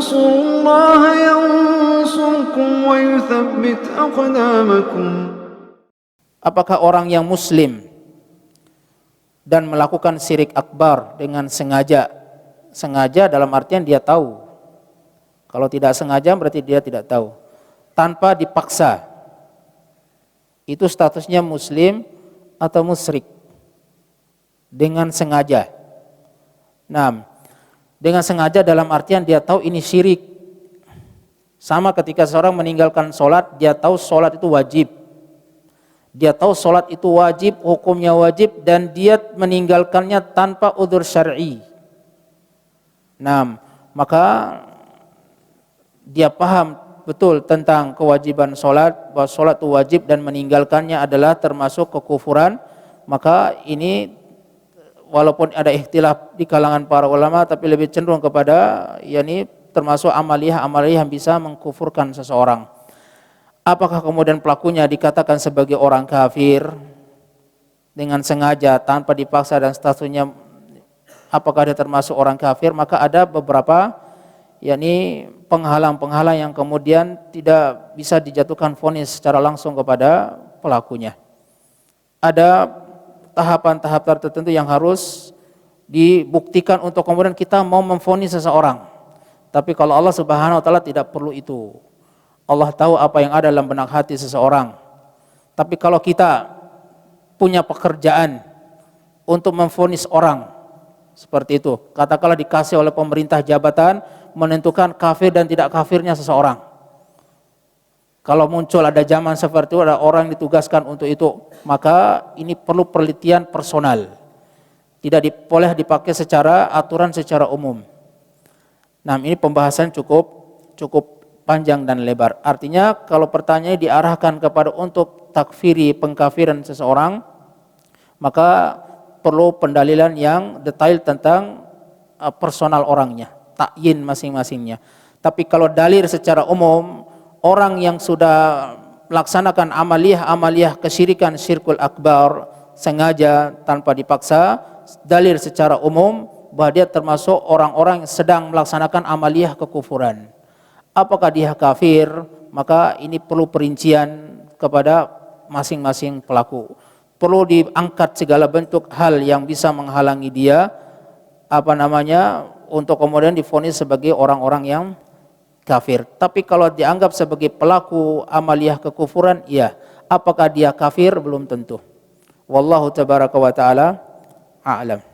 تنصروا الله ينصركم ويثبت أقدامكم. Apakah orang yang muslim dan melakukan syirik akbar dengan sengaja? Sengaja dalam artian dia tahu. Kalau tidak sengaja berarti dia tidak tahu. Tanpa dipaksa. Itu statusnya muslim atau musyrik. Dengan sengaja. Nah, dengan sengaja dalam artian dia tahu ini syirik. Sama ketika seorang meninggalkan sholat, dia tahu sholat itu wajib. Dia tahu sholat itu wajib, hukumnya wajib, dan dia meninggalkannya tanpa udzur syar'i. Nah, maka dia paham betul tentang kewajiban sholat, bahwa sholat itu wajib dan meninggalkannya adalah termasuk kekufuran. Maka ini walaupun ada ikhtilaf di kalangan para ulama, tapi lebih cenderung kepada yakni termasuk amaliyah yang bisa mengkufurkan seseorang. Apakah kemudian pelakunya dikatakan sebagai orang kafir dengan sengaja tanpa dipaksa dan statusnya apakah dia termasuk orang kafir? Maka ada beberapa yakni penghalang-penghalang yang kemudian tidak bisa dijatuhkan vonis secara langsung kepada pelakunya. Ada tahap-tahap tertentu yang harus dibuktikan untuk kemudian kita mau memvonis seseorang. Tapi kalau Allah Subhanahu wa taala tidak perlu itu. Allah tahu apa yang ada dalam benak hati seseorang. Tapi kalau kita punya pekerjaan untuk memvonis orang seperti itu, katakanlah dikasih oleh pemerintah jabatan menentukan kafir dan tidak kafirnya seseorang. Kalau muncul ada zaman seperti itu, ada orang yang ditugaskan untuk itu, maka ini perlu penelitian personal. Tidak boleh dipakai secara aturan secara umum. Nah, ini pembahasan cukup panjang dan lebar. Artinya kalau pertanyaannya diarahkan kepada untuk takfiri, pengkafiran seseorang, maka perlu pendalilan yang detail tentang personal orangnya, takyin masing-masingnya. Tapi kalau dalil secara umum, orang yang sudah melaksanakan amaliyah kesyirikan, syirkul akbar, sengaja tanpa dipaksa, dalil secara umum bahwa dia termasuk orang-orang yang sedang melaksanakan amaliyah kekufuran. Apakah dia kafir? Maka ini perlu perincian kepada masing-masing pelaku. Perlu diangkat segala bentuk hal yang bisa menghalangi dia untuk kemudian divonis sebagai orang-orang yang kafir. Tapi kalau dianggap sebagai pelaku amaliyah kekufuran, iya. Apakah dia kafir? Belum tentu. Wallahu tabaraka wa taala a'lam.